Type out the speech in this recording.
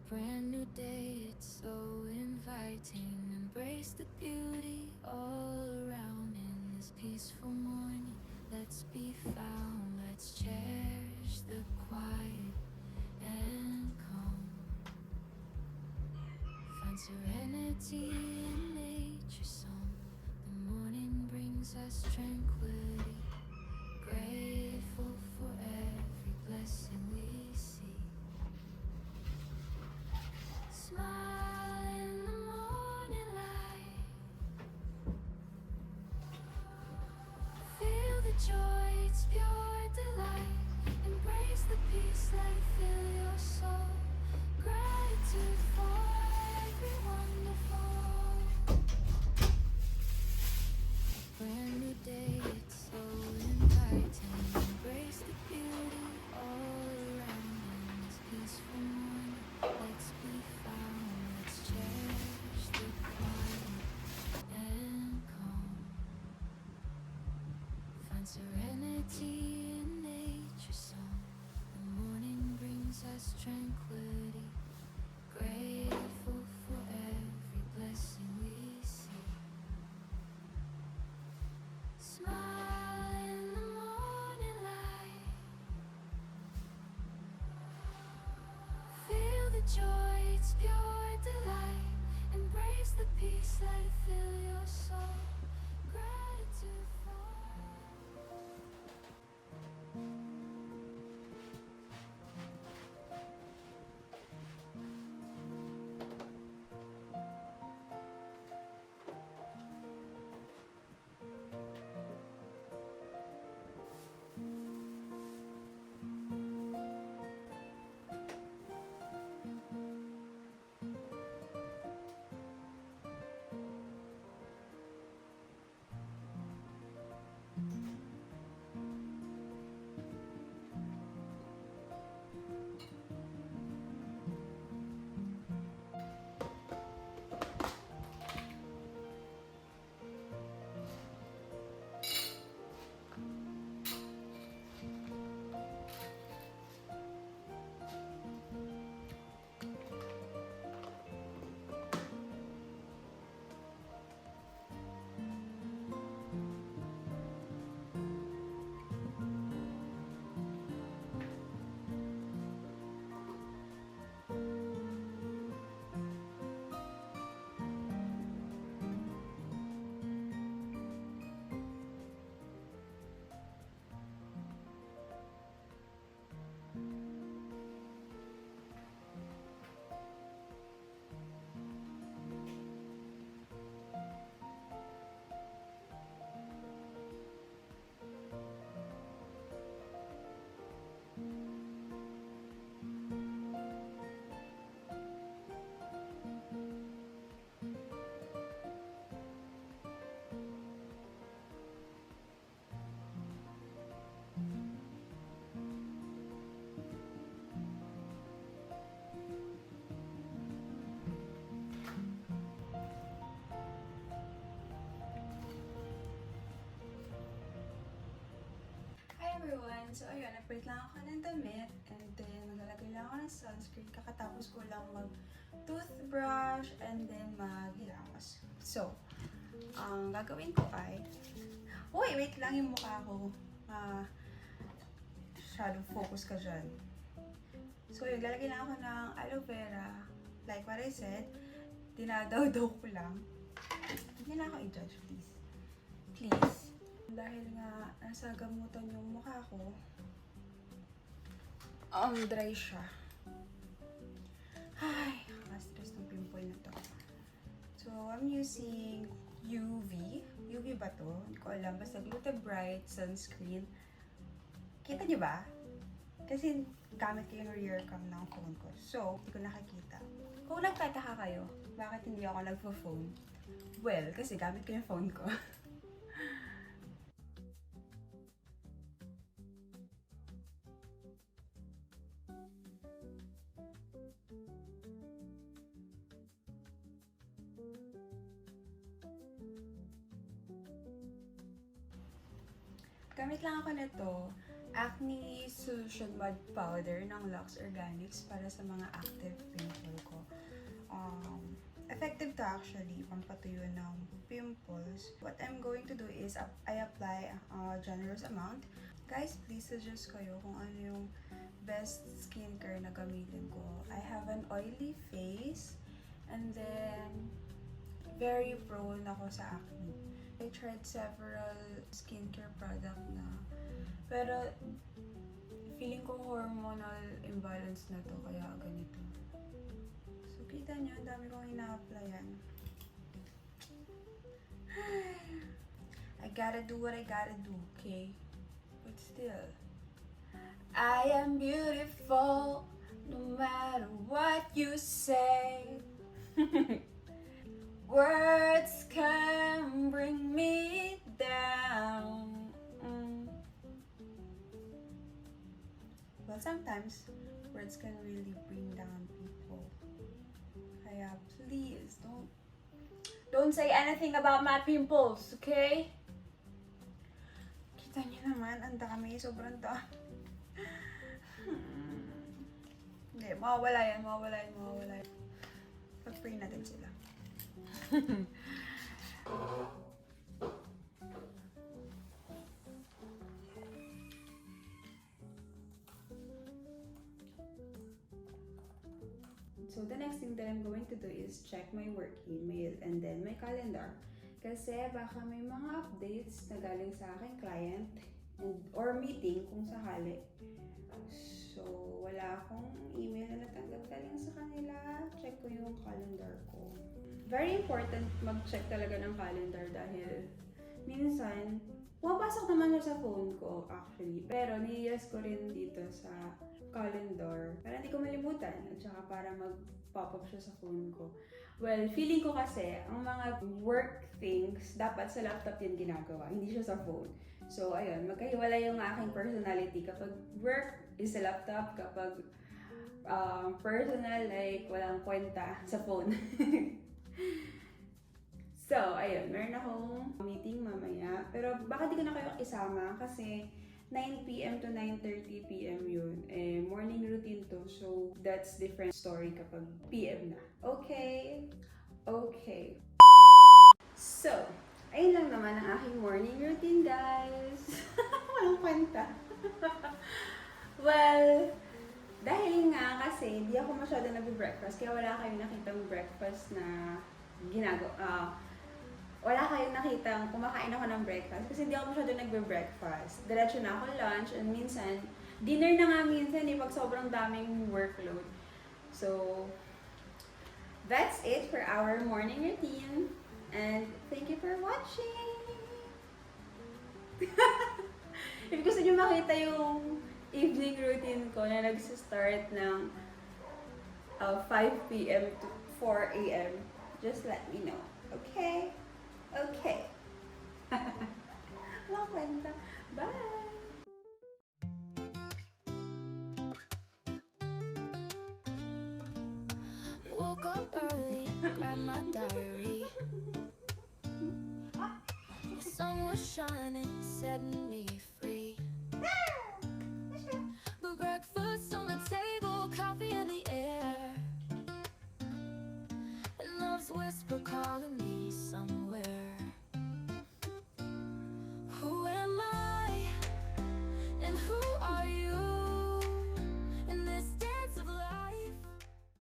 Brand new day, it's so inviting. Embrace the beauty all around in this peaceful morning. Let's be found, let's cherish the quiet and calm. Find serenity in nature's song. The morning brings us tranquility. Grateful for every blessing we see. Smile in the morning light. Feel the joy, it's pure delight. Embrace the peace, let it fill your soul. Gratitude for every wonderful. Brand new day, it's so inviting. Embrace the beauty all around in this peaceful morning. Let's be found, let's cherish the quiet and calm. Find serenity in nature's song. The morning brings us tranquility. Grateful for every blessing we see. Smile in the morning light. Feel the joy, it's pure delight. Embrace the peace, let it fill your soul. Gratitude for. Hi everyone! So ayun, nag-print lang ako ng damit and then maglalagay lang ako ng sunscreen. Kakatapos ko lang mag-toothbrush and then mag-hilamos. So, ang gagawin ko ay... Uy! Wait lang yung mukha ko. Shadow focus ka dyan. So yun, lalagay lang ako ng aloe vera. Like what I said, dinadaw-daw ko lang. Hindi na ako i-judge, please. Please. Dahil nga nasa gamutan yung mukha ko, dry siya. Ay, nakaka-stress ng pimple na to. So, I'm using UV. UV ba to? Hindi ko alam. Basta Gluten Bright Sunscreen. Kita niyo ba? Kasi gamit ko yung rear cam ng phone ko. So, hindi ko nakakita. Kung nagtataka kayo, bakit hindi ako nagpo-phone? Well, kasi gamit ko yung phone ko. Gamit lang ako nito Acne Solution Mud Powder ng Lux Organics para sa mga active pimple ko. Effective to actually, pampatuyo ng pimples. What I'm going to do is I apply a generous amount. Guys, please suggest kayo kung ano yung best skincare na gamitin ko. I have an oily face and then very prone ako sa acne. I tried several skincare product na pero feeling ko hormonal imbalance na to kaya ganito. So kita nyo, ang dami kong ina-applyan. I gotta do what I gotta do, okay? But still, I am beautiful no matter what you say. Words can bring me down. Well, sometimes words can really bring down people. Kaya please don't say anything about my pimples, okay? Kita niyo naman, ang dami, sobrang dami. Hindi, mawawala yan. Pag-free natin sila. So the next thing that I'm going to do is check my work email and then my calendar. Kasi baka may mga updates na galing sa aking client or meeting kung sakali. So wala akong email na natanggap galing sa kanila. Check ko yung calendar ko. Very important mag-check talaga ng calendar dahil minsan pumapasok naman siya sa phone ko actually. Pero niyas ko rin dito sa calendar para hindi ko malimutan at saka para mag-pop up siya sa phone ko. Well, feeling ko kasi ang mga work things dapat sa laptop yan ginagawa, hindi siya sa phone. So ayun, magkahiwala yung aking personality. Kapag work is sa laptop, kapag personal, like walang kwenta sa phone. So, ayun, meron akong meeting mamaya. Pero baka di ko na kayo isama kasi 9 p.m. to 9:30 p.m. yun. Morning routine to. So, that's different story kapag p.m. na. Okay? Okay. So, ayun lang naman ang aking morning routine, guys. Walang kwenta. Well, dahil nga kasi hindi ako masyado nag-breakfast, kaya wala kayong nakitang breakfast na ginagawa. Wala kayong nakitang kumakain ako ng breakfast kasi hindi ako masyado nagbe-breakfast. Diretso na ako lunch and minsan, dinner na nga minsan pag sobrang daming workload. So, that's it for our morning routine. And thank you for watching! If gusto nyo makita yung evening routine ko na nag-start ng 5 p.m. to 4 a.m., just let me know. Okay? Okay. Walang kwenta. Bye! Woke up early, grabbed my diary. The sun was shining, setting me free. But breakfast on the table, coffee in the air, and love's whisper calling me somewhere.